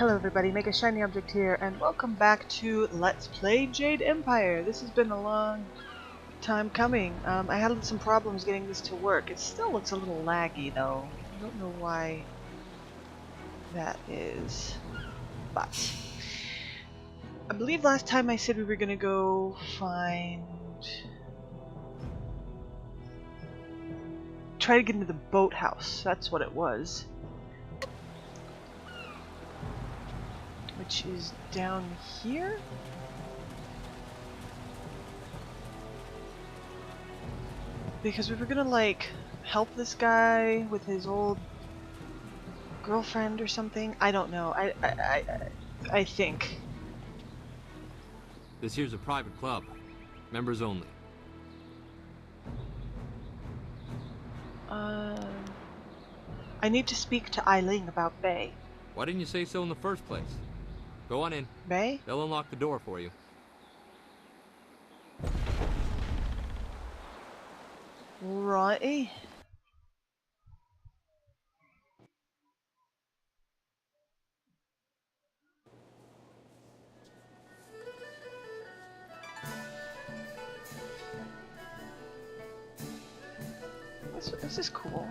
Hello everybody, Make a Shiny Object here, and welcome back to Let's Play Jade Empire. This has been a long time coming. I had some problems getting this to work. It still looks a little laggy though. I don't know why that is. But I believe last time I said we were gonna go try to get into the boathouse. That's what it was. Which is down here? Because we were gonna like help this guy with his old girlfriend or something. I don't know. I think. This here's a private club. Members only. I need to speak to Eileen about Bay. Why didn't you say so in the first place? Go on in. Bay? They'll unlock the door for you. Righty. This is cool.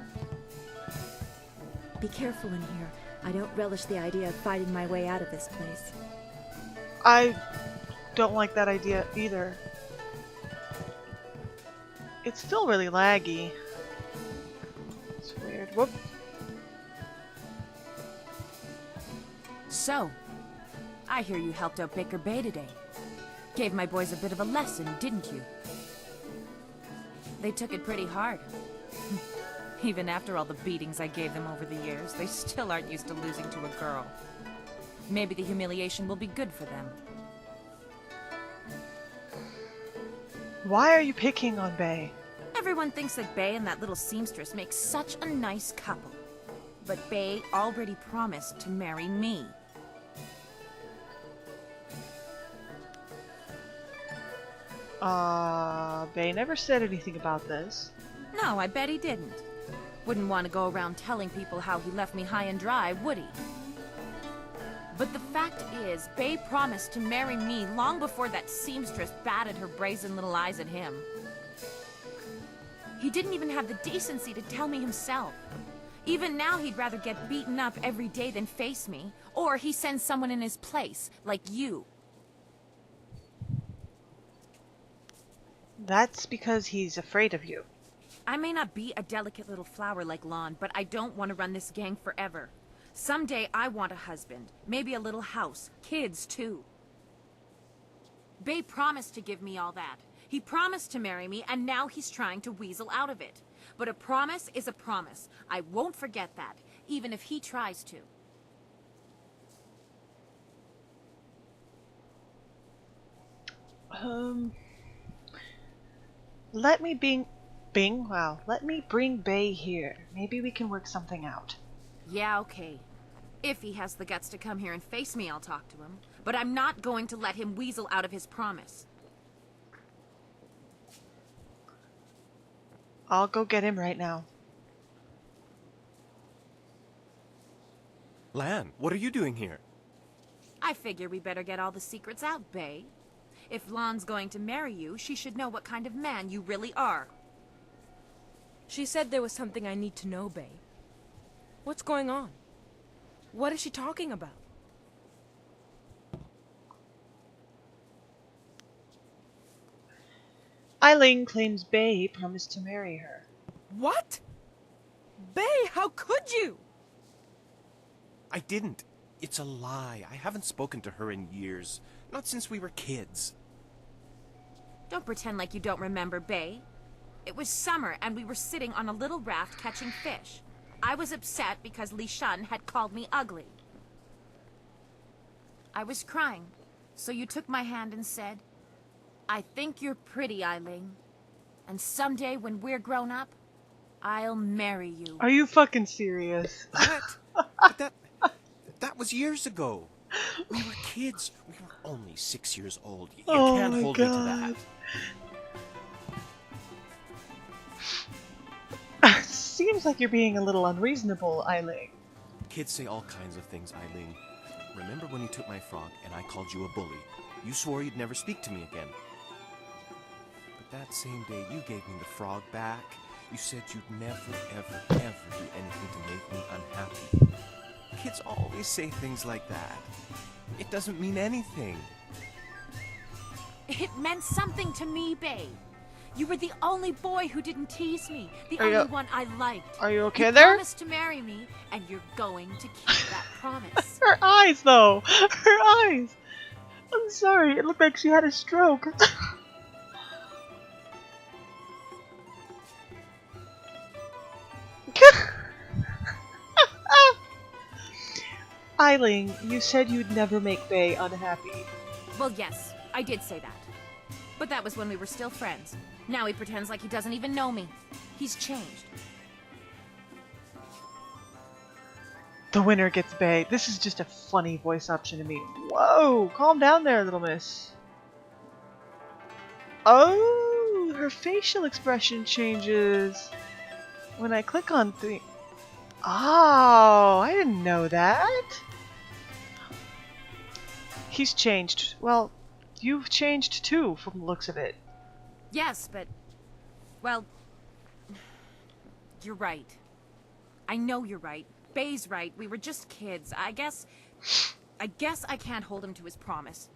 Be careful in here. I don't relish the idea of fighting my way out of this place. I don't like that idea either. It's still really laggy. It's weird. Whoop. So, I hear you helped out Baker Bay today. Gave my boys a bit of a lesson, didn't you? They took it pretty hard. Even after all the beatings I gave them over the years, they still aren't used to losing to a girl. Maybe the humiliation will be good for them. Why are you picking on Bay? Everyone thinks that Bay and that little seamstress make such a nice couple. But Bay already promised to marry me. Bay never said anything about this. No, I bet he didn't. Wouldn't want to go around telling people how he left me high and dry, would he? But the fact is, Bay promised to marry me long before that seamstress batted her brazen little eyes at him. He didn't even have the decency to tell me himself. Even now he'd rather get beaten up every day than face me, or he sends someone in his place, like you. That's because he's afraid of you. I may not be a delicate little flower like Lon, but I don't want to run this gang forever. Someday I want a husband, maybe a little house, kids too. Bay promised to give me all that. He promised to marry me, and now he's trying to weasel out of it. But a promise is a promise. I won't forget that, even if he tries to. Let me let me bring Bay here. Maybe we can work something out. Yeah, okay. If he has the guts to come here and face me, I'll talk to him. But I'm not going to let him weasel out of his promise. I'll go get him right now. Lan, what are you doing here? I figure we better get all the secrets out, Bay. If Lon's going to marry you, she should know what kind of man you really are. She said there was something I need to know, Bay. What's going on? What is she talking about? Eileen claims Bay promised to marry her. What? Bay, how could you? I didn't. It's a lie. I haven't spoken to her in years. Not since we were kids. Don't pretend like you don't remember, Bay. It was summer, and we were sitting on a little raft catching fish. I was upset because Li Shun had called me ugly. I was crying, so you took my hand and said, "I think you're pretty, Eileen. And someday when we're grown up, I'll marry you." Are you fucking serious? What? But that was years ago. We were kids. We were only 6 years old. You Oh can't my hold me to God. that. Seems like you're being a little unreasonable, Eileen. Kids say all kinds of things, Eileen. remember when you took my frog and I called you a bully? You swore you'd never speak to me again. But that same day you gave me the frog back. You said you'd never, ever, ever do anything to make me unhappy. Kids always say things like that. It doesn't mean anything. It meant something to me, Bae. You were the only boy who didn't tease me. The Are only you- one I liked. Are you okay You there? promised to marry me, and you're going to keep that promise. Her eyes, though! Her eyes! I'm sorry, it looked like she had a stroke. Eiling, you said you'd never make Bae unhappy. Well, yes, I did say that. But that was when we were still friends. Now he pretends like he doesn't even know me. He's changed. The winner gets Bae. This is just a funny voice option to me. Whoa! Calm down there, little miss. Oh! Her facial expression changes when I click on things. Oh! I didn't know that! He's changed. Well, you've changed too, from the looks of it. Yes, but... well... you're right. I know you're right. Bae's right. We were just kids. I guess I can't hold him to his promise.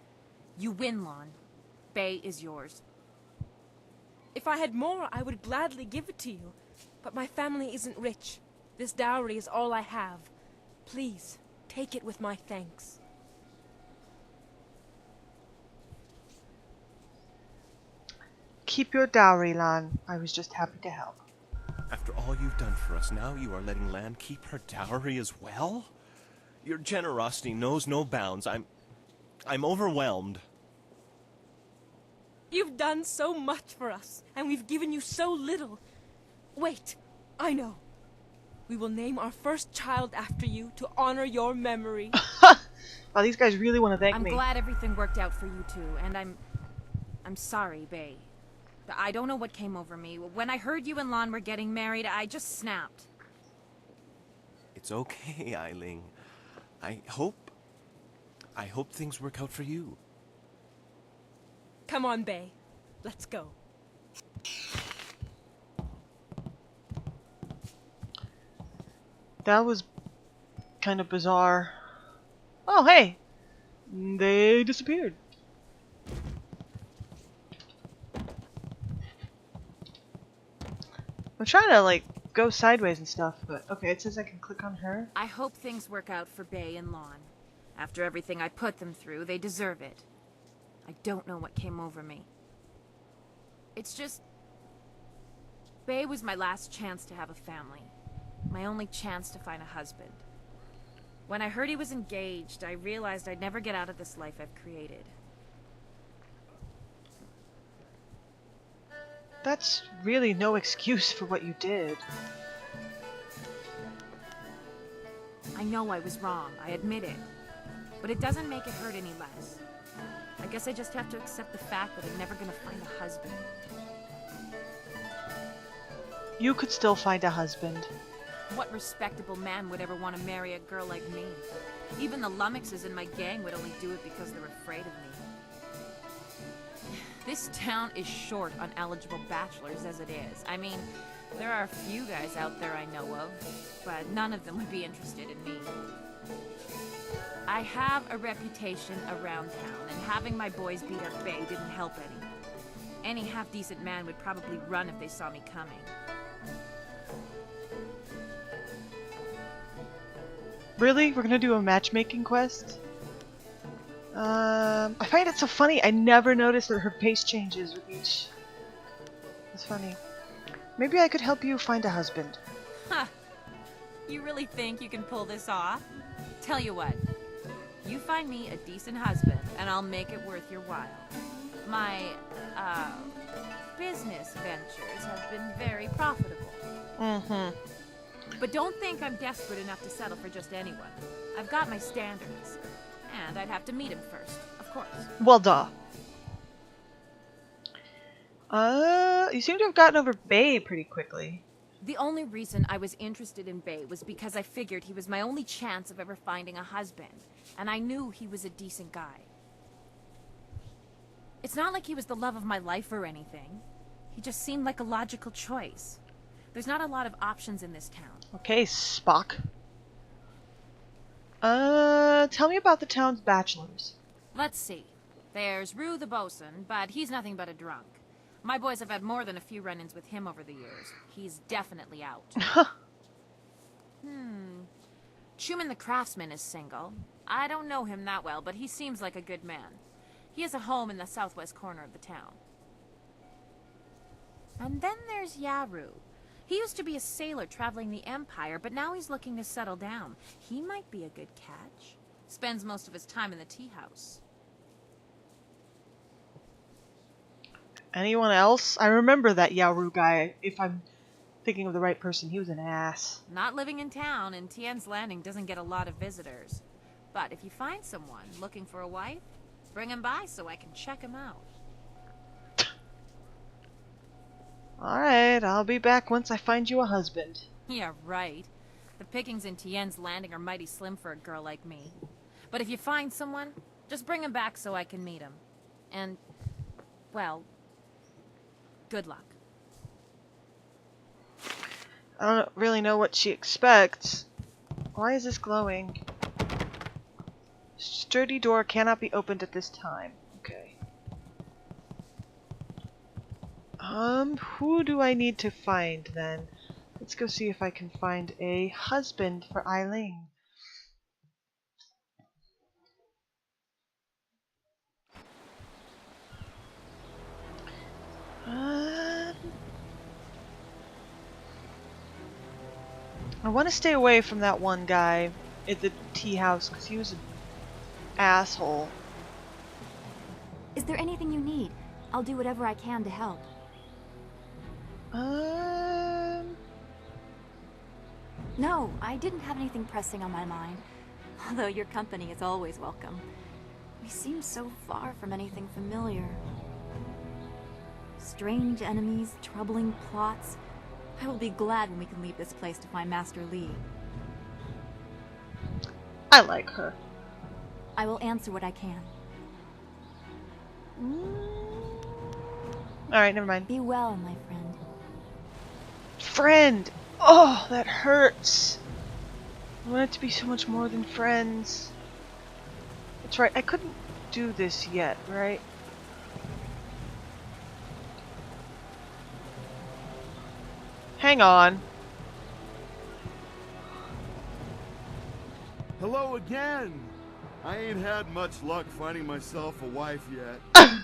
You win, Lon. Bae is yours. If I had more, I would gladly give it to you. But my family isn't rich. This dowry is all I have. Please, take it with my thanks. Keep your dowry, Lan. I was just happy to help. After all you've done for us, now you are letting Lan keep her dowry as well? Your generosity knows no bounds. I'm overwhelmed. You've done so much for us, and we've given you so little. Wait, I know. We will name our first child after you to honor your memory. Wow, these guys really want to thank I'm me. glad everything worked out for you two, and I'm sorry, Bae. I don't know what came over me. When I heard you and Lon were getting married, I just snapped. It's okay, Eiling. I hope things work out for you. Come on, Bae. Let's go. That was kind of bizarre. Oh, hey! They disappeared. I'm trying to, like, go sideways and stuff, but okay, it says I can click on her. I hope things work out for Bae and Lon. After everything I put them through, they deserve it. I don't know what came over me. It's just... Bae was my last chance to have a family. My only chance to find a husband. When I heard he was engaged, I realized I'd never get out of this life I've created. That's really no excuse for what you did. I know I was wrong, I admit it. But it doesn't make it hurt any less. I guess I just have to accept the fact that I'm never gonna find a husband. You could still find a husband. What respectable man would ever want to marry a girl like me? Even the lummoxes in my gang would only do it because they're afraid of me. This town is short on eligible bachelors as it is. I mean, there are a few guys out there I know of, but none of them would be interested in me. I have a reputation around town, and having my boys beat up Bae didn't help any. Any half-decent man would probably run if they saw me coming. Really? We're gonna do a matchmaking quest? I find it so funny. I never noticed that her pace changes with each. It's funny. Maybe I could help you find a husband. Ha! You really think you can pull this off? Tell you what. You find me a decent husband, and I'll make it worth your while. My, business ventures have been very profitable. Mm-hmm. But don't think I'm desperate enough to settle for just anyone. I've got my standards. And I'd have to meet him first, of course. Well, duh. You seem to have gotten over Bae pretty quickly. The only reason I was interested in Bay was because I figured he was my only chance of ever finding a husband, and I knew he was a decent guy. It's not like he was the love of my life or anything. He just seemed like a logical choice. There's not a lot of options in this town. Okay, Spock. Tell me about the town's bachelors. Let's see. There's Rue the bosun, but he's nothing but a drunk. My boys have had more than a few run-ins with him over the years. He's definitely out. Schumann the craftsman is single. I don't know him that well, but he seems like a good man. He has a home in the southwest corner of the town. And then there's Yaru. He used to be a sailor traveling the Empire, but now he's looking to settle down. He might be a good catch. Spends most of his time in the tea house. Anyone else? I remember that Yaru guy. If I'm thinking of the right person, he was an ass. Not living in town, and Tien's Landing doesn't get a lot of visitors. But if you find someone looking for a wife, bring him by so I can check him out. Alright, I'll be back once I find you a husband. Yeah, right. The pickings in Tien's Landing are mighty slim for a girl like me. But if you find someone, just bring him back so I can meet him. And, well, good luck. I don't really know what she expects. Why is this glowing? Sturdy door cannot be opened at this time. Okay. Who do I need to find then? Let's go see if I can find a husband for Eileen. I want to stay away from that one guy at the tea house because he was an asshole. Is there anything you need? I'll do whatever I can to help. No, I didn't have anything pressing on my mind. Although your company is always welcome. We seem so far from anything familiar. Strange enemies, troubling plots. I will be glad when we can leave this place to find Master Li. I like her. I will answer what I can. Alright, never mind. Be well, my friend. Friend! Oh, that hurts! I want it to be so much more than friends. That's right, I couldn't do this yet, right? Hang on. Hello again! I ain't had much luck finding myself a wife yet,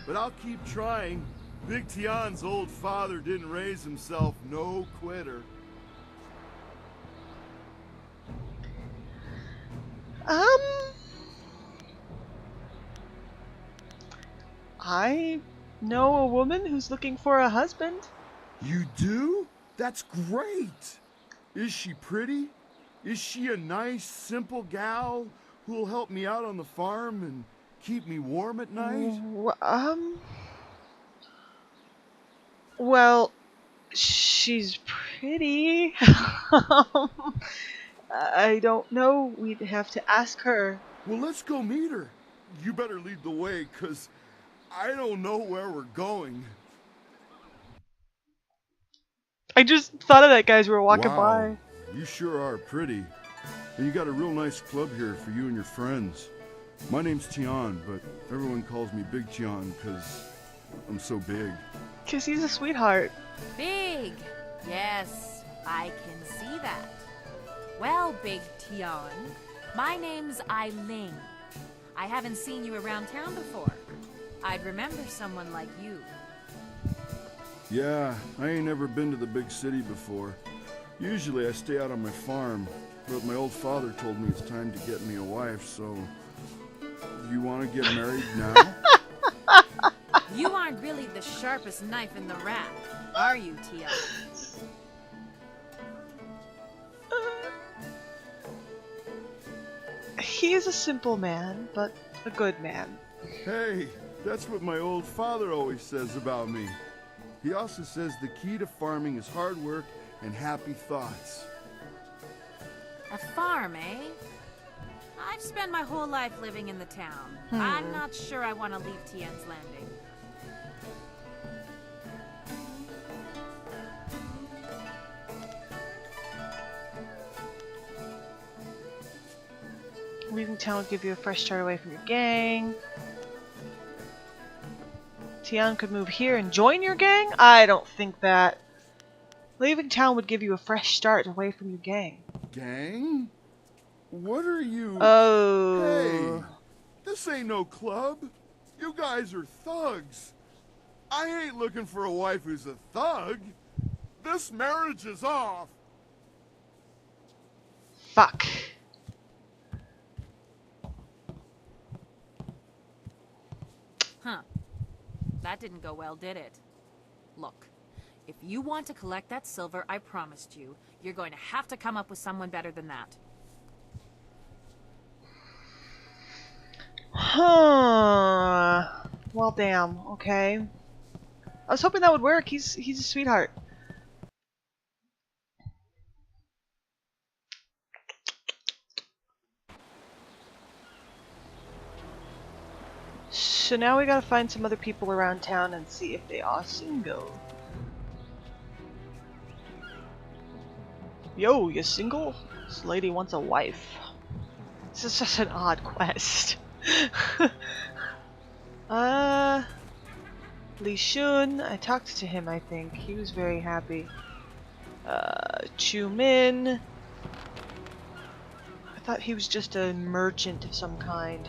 but I'll keep trying. Big Tian's old father didn't raise himself no quitter. I know a woman who's looking for a husband. You do? That's great! Is she pretty? Is she a nice, simple gal who'll help me out on the farm and keep me warm at night? Well, she's pretty. I don't know. We'd have to ask her. Well, let's go meet her. You better lead the way, 'cause I don't know where we're going. I just thought of that guy as we were walking by. You sure are pretty. And you got a real nice club here for you and your friends. My name's Tian, but everyone calls me Big Tian because I'm so big. 'Cause he's a sweetheart. Big! Yes, I can see that. Well, Big Tian, my name's Eileen. I haven't seen you around town before. I'd remember someone like you. Yeah, I ain't never been to the big city before. Usually I stay out on my farm, but my old father told me it's time to get me a wife, so... You want to get married now? You aren't really the sharpest knife in the rack, are you, Tian? He is a simple man, but a good man. Hey, that's what my old father always says about me. He also says the key to farming is hard work and happy thoughts. A farm, eh? I've spent my whole life living in the town. I'm not sure I want to leave Tien's Landing. Leaving town will give you a fresh start away from your gang. Tian could move here and join your gang? I don't think that. Leaving town would give you a fresh start away from your gang. Gang? What are you... Oh. Hey, this ain't no club. You guys are thugs. I ain't looking for a wife who's a thug. This marriage is off. Fuck. Huh. That didn't go well, did it? Look, if you want to collect that silver I promised you, you're going to have to come up with someone better than that. Huh. Well, damn. Okay. I was hoping that would work. He's a sweetheart. So now we gotta find some other people around town and see if they are single. Yo, you single? This lady wants a wife. This is such an odd quest. Li Shun, I talked to him, I think. He was very happy. Chu Min. I thought he was just a merchant of some kind.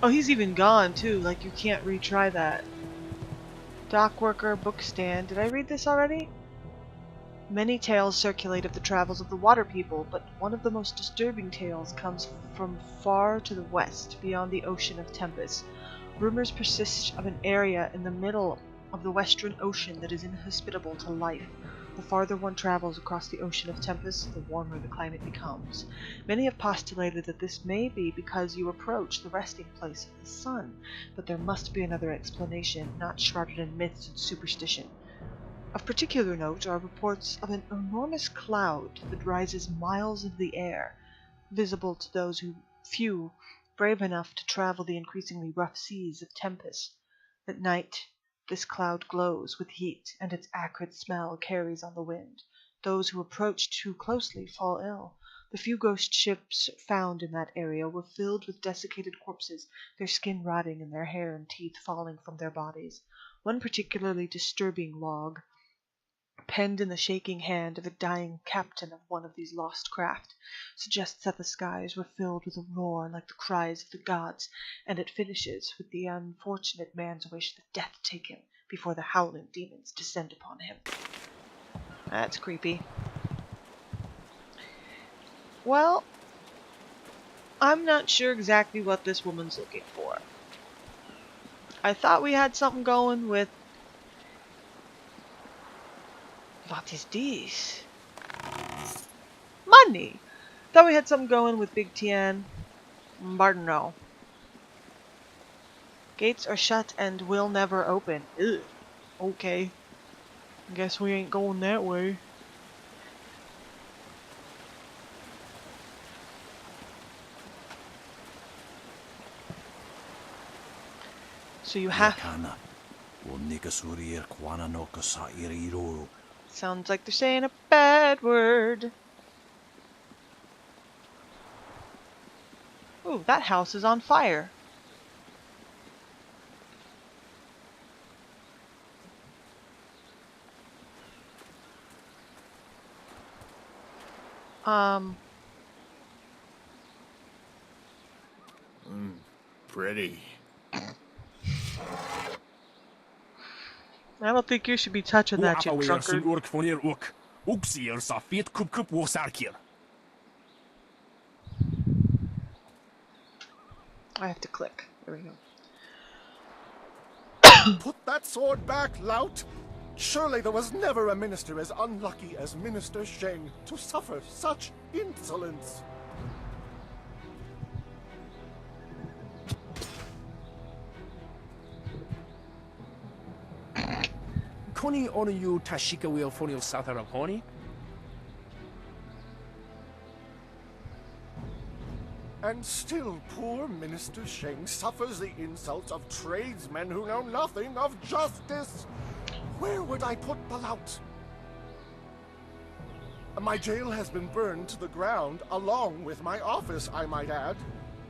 Oh, he's even gone too, like you can't retry that. Dock worker, book stand. Did I read this already? Many tales circulate of the travels of the water people, but one of the most disturbing tales comes from far to the west, beyond the ocean of Tempest. Rumors persist of an area in the middle of the western ocean that is inhospitable to life. The farther one travels across the ocean of Tempest, the warmer the climate becomes. Many have postulated that this may be because you approach the resting place of the sun, but there must be another explanation, not shrouded in myths and superstition. Of particular note are reports of an enormous cloud that rises miles into the air, visible to those few brave enough to travel the increasingly rough seas of Tempest. At night, this cloud glows with heat, and its acrid smell carries on the wind. Those who approach too closely fall ill. The few ghost ships found in that area were filled with desiccated corpses, their skin rotting and their hair and teeth falling from their bodies. One particularly disturbing log, penned in the shaking hand of a dying captain of one of these lost craft, suggests that the skies were filled with a roar like the cries of the gods, and it finishes with the unfortunate man's wish that death take him before the howling demons descend upon him. That's creepy. Well, I'm not sure exactly what this woman's looking for. I thought we had something going with... What is this? Money! Thought we had something going with Big Tien. But no. Gates are shut and will never open. Ugh. Okay. Guess we ain't going that way. So you have... Sounds like they're saying a bad word. Ooh, that house is on fire. Pretty. I don't think you should be touching that, you drunkard. I have to click. There we go. Put that sword back, lout! Surely there was never a minister as unlucky as Minister Sheng to suffer such insolence. Koni onu yu tashika will fonil sataraponi? And still poor Minister Sheng suffers the insults of tradesmen who know nothing of justice. Where would I put the lout? My jail has been burned to the ground, along with my office, I might add.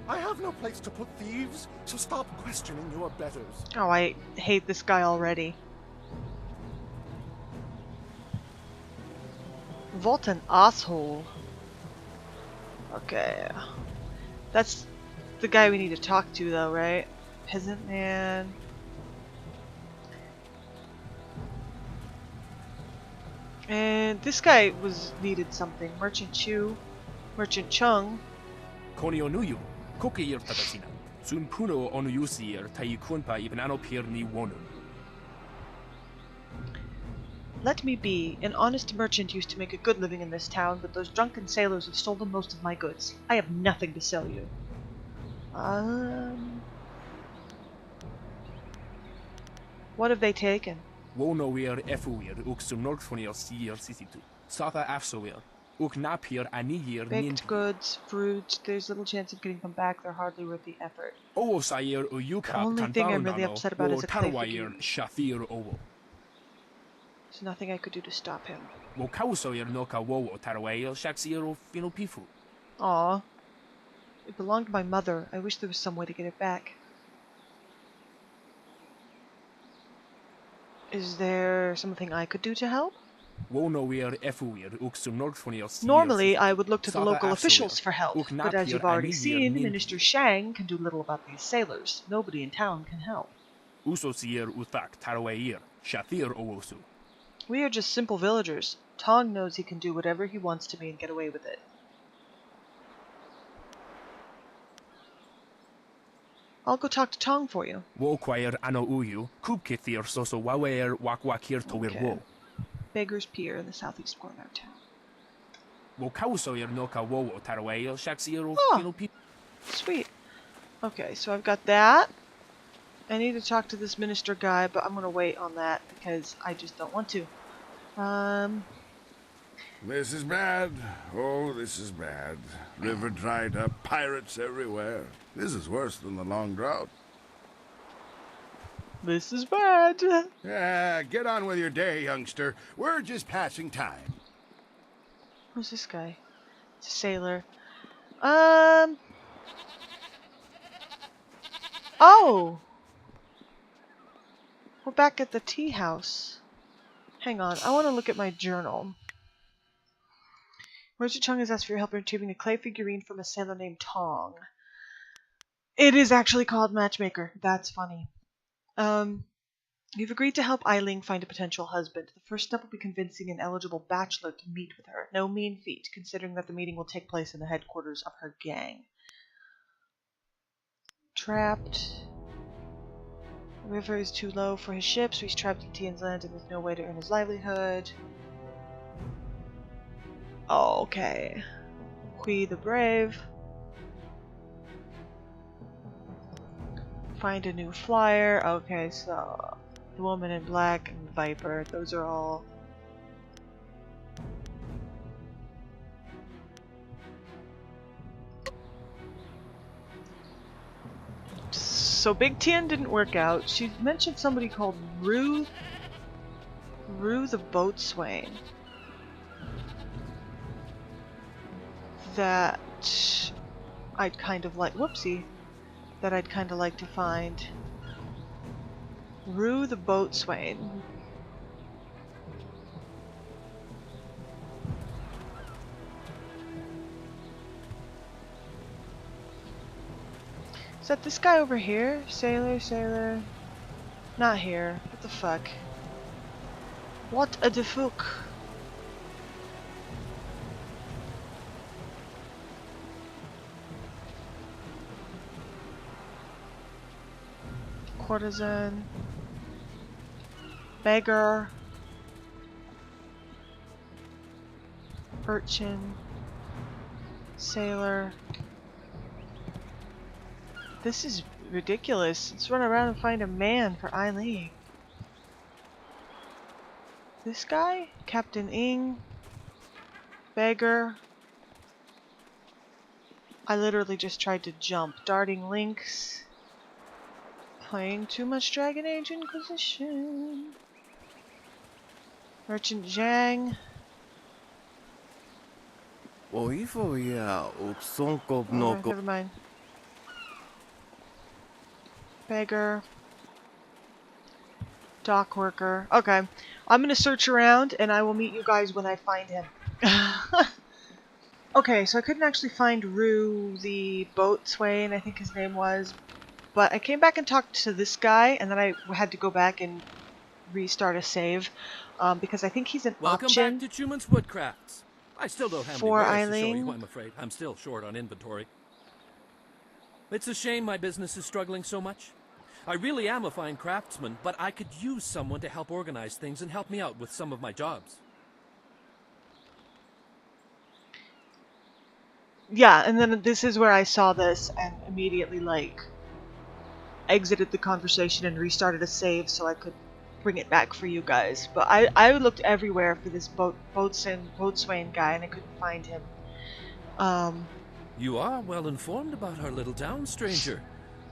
I have no place to put thieves, so stop questioning your betters. Oh, I hate this guy already. What an asshole. Okay. That's the guy we need to talk to, though, right? Peasant man. And this guy needed something. Merchant Chu. Merchant Chung. Koni onu yu, koke yer tatasina. Sun puno onu yusir tai kunpa ibnano pirni wonu. Let me be. An honest merchant used to make a good living in this town, but those drunken sailors have stolen most of my goods. I have nothing to sell you. What have they taken? Wono wir efuir uk sunort fonil sier sisitu. Sata afsoir. Uk napir aniyir Baked goods, fruit. There's little chance of getting them back. They're hardly worth the effort. Owo sayer uyuka The only thing I'm really tantaundano, upset about wo is a clay tarwair figure. shafir owo. There's nothing I could do to stop him. Wo kausoir noka wowo tarwair shaxier o fino pifu. Aw. It belonged to my mother. I wish there was some way to get it back. Is there something I could do to help? Wono wir efuir uk sunort fonil sier. Normally, I would look to the Sata local afsoir. officials for help, Uk but as napir you've already aniyir seen, nin- Minister Shang can do little about these sailors. Nobody in town can help. Uso sier utak tarwair shafir owosu. We are just simple villagers. Tong knows he can do whatever he wants to me and get away with it. I'll go talk to Tong for you. Wo choir ano uyu, kubkithir soso wawer wakwakir towir Okay. wo. Beggar's Pier in the southeast corner of town. Wo kausoir noka wowo tarwail shaxier o Oh. fino pifu. Sweet. Okay, so I've got that. I need to talk to this minister guy, but I'm gonna wait on that because I just don't want to. This is bad. Oh, this is bad. River dried up, pirates everywhere. This is worse than the long drought. This is bad. Yeah, get on with your day, youngster. We're just passing time. Who's this guy? It's a sailor. Oh! We're back at the tea house. Hang on, I want to look at my journal. Merchant Chung has asked for your help in retrieving a clay figurine from a sailor named Tong. It is actually called Matchmaker. That's funny. You've agreed to help Eileen find a potential husband. The first step will be convincing an eligible bachelor to meet with her. No mean feat, considering that the meeting will take place in the headquarters of her gang. Trapped. The river is too low for his ship, so he's trapped in Tian's land and there's no way to earn his livelihood. Oh, okay. Hui the Brave. Find a new flyer. Okay, so the Woman in Black and Viper. Those are all. So Big Tian didn't work out. She mentioned somebody called Rue the Boatswain. That I'd kind of like. Whoopsie. That I'd kind of like to find. Rue the Boatswain. Is that this guy over here? Sailor. Not here. What the fuck? What a de fuck. Courtesan. Beggar. Urchin. Sailor. This is ridiculous. Let's run around and find a man for Eileen. This guy? Captain Ing. Beggar. I literally just tried to jump. Darting Lynx. Playing too much Dragon Age Inquisition. Merchant Zhang. Oh, never mind. Beggar. Dock worker. Okay. I'm gonna search around and I will meet you guys when I find him. Okay, so I couldn't actually find Rue, the boatswain, I think his name was. But I came back and talked to this guy, and then I had to go back and restart a save. Because I think he's an Welcome option back to Schumann's Woodcrafts. I still don't have any for wares to show Eileen. you, I'm afraid. I'm still short on inventory. It's a shame my business is struggling so much. I really am a fine craftsman, but I could use someone to help organize things and help me out with some of my jobs. Yeah, and then this is where I saw this and immediately, like, exited the conversation and restarted a save so I could bring it back for you guys. But I looked everywhere for this boatswain guy and I couldn't find him. You are well informed about our little town, stranger.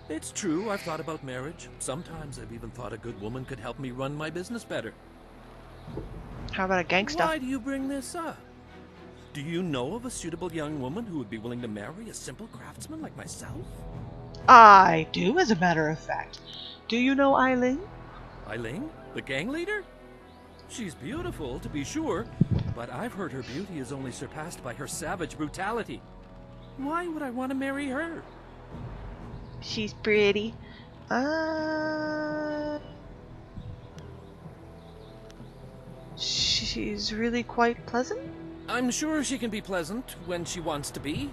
It's true, I've thought about marriage. Sometimes I've even thought a good woman could help me run my business better. How about a gangsta? Why do you bring this up? Do you know of a suitable young woman who would be willing to marry a simple craftsman like myself? I do, as a matter of fact. Do you know Eileen? Eileen? The gang leader? She's beautiful, to be sure, but I've heard her beauty is only surpassed by her savage brutality. Why would I want to marry her? She's pretty. She's really quite pleasant? I'm sure she can be pleasant when she wants to be,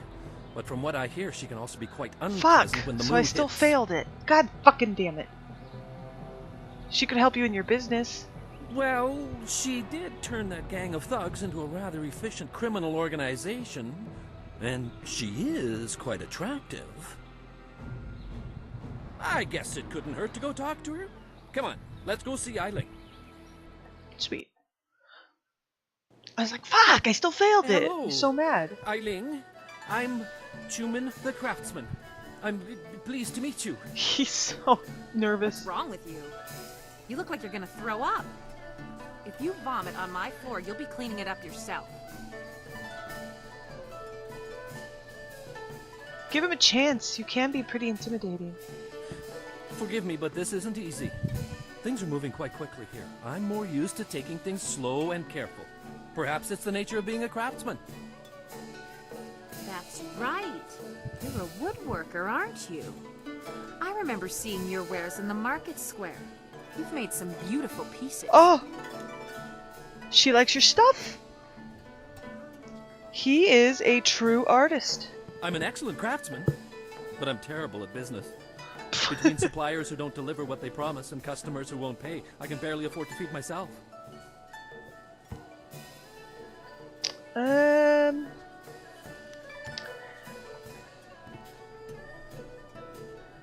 but from what I hear, she can also be quite Fuck! unpleasant when the So mood I still hits. failed it. God fucking damn it. She could help you in your business. Well, she did turn that gang of thugs into a rather efficient criminal organization, and she is quite attractive. I guess it couldn't hurt to go talk to her. Come on, let's go see Eileen. Sweet. I was like, fuck, I still failed it. Hello. I'm so mad. Eileen, I'm Schumann the craftsman. I'm pleased to meet you. He's so nervous. What's wrong with you? You look like you're gonna throw up. If you vomit on my floor, you'll be cleaning it up yourself. Give him a chance. You can be pretty intimidating. Forgive me, but this isn't easy. Things are moving quite quickly here. I'm more used to taking things slow and careful. Perhaps it's the nature of being a craftsman. That's right. You're a woodworker, aren't you? I remember seeing your wares in the market square. You've made some beautiful pieces. Oh! She likes your stuff? He is a true artist. I'm an excellent craftsman, but I'm terrible at business. Between suppliers who don't deliver what they promise and customers who won't pay, I can barely afford to feed myself.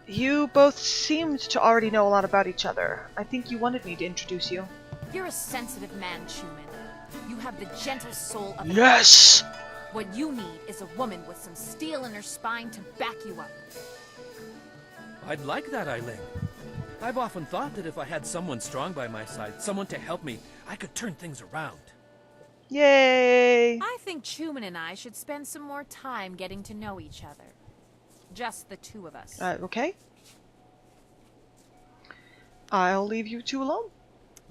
You both seemed to already know a lot about each other. I think you wanted me to introduce you. You're a sensitive man, Schumann. You have the gentle soul of Yes! What you need is a woman with some steel in her spine to back you up. I'd like that, Eileen. I've often thought that if I had someone strong by my side, someone to help me, I could turn things around. Yay! I think Schumann and I should spend some more time getting to know each other. Just the two of us. Okay. I'll leave you two alone.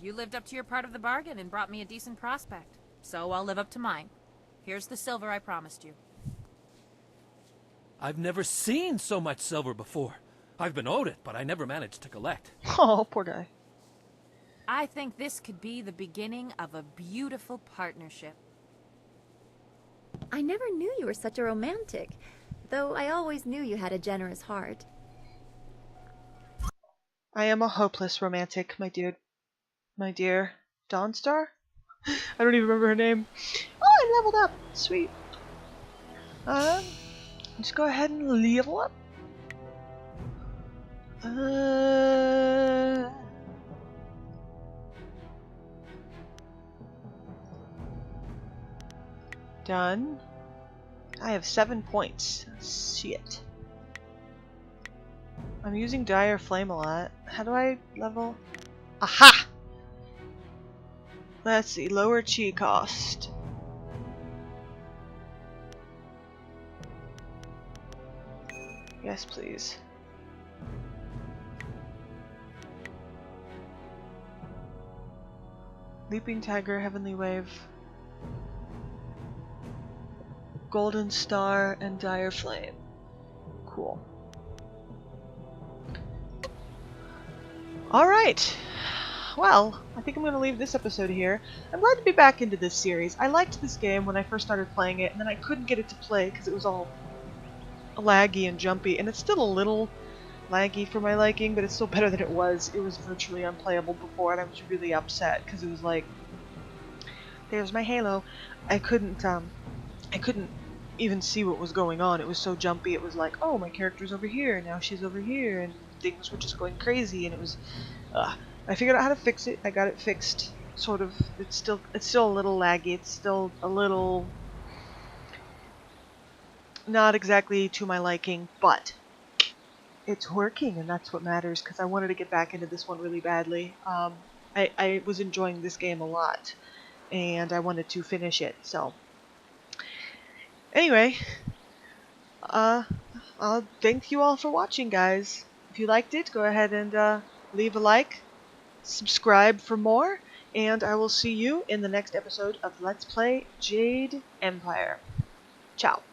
You lived up to your part of the bargain and brought me a decent prospect. So I'll live up to mine. Here's the silver I promised you. I've never seen so much silver before. I've been owed it, but I never managed to collect. Oh, poor guy. I think this could be the beginning of a beautiful partnership. I never knew you were such a romantic, though I always knew you had a generous heart. I am a hopeless romantic, my dude. my dear Dawnstar? I don't even remember her name. Oh, I leveled up! Sweet. Let's go ahead and level up. Done. I have 7 points. Shit. I'm using Dire Flame a lot. How do I level? Aha! Let's see. Lower chi cost. Yes, please. Leaping Tiger, Heavenly Wave, Golden Star, and Dire Flame. Cool. Alright. Well, I think I'm going to leave this episode here. I'm glad to be back into this series. I liked this game when I first started playing it, and then I couldn't get it to play because it was all laggy and jumpy, and it's still a little laggy for my liking, but it's still better than it was. It was virtually unplayable before, and I was really upset because it was like, there's my Halo. I couldn't even see what was going on. It was so jumpy. It was like, oh, my character's over here, now she's over here, and things were just going crazy, and it was, I figured out how to fix it. I got it fixed, sort of. It's still a little laggy. It's still a little not exactly to my liking, but it's working, and that's what matters, because I wanted to get back into this one really badly. I was enjoying this game a lot, and I wanted to finish it, so. Anyway, I'll thank you all for watching, guys. If you liked it, go ahead and leave a like, subscribe for more, and I will see you in the next episode of Let's Play Jade Empire. Ciao.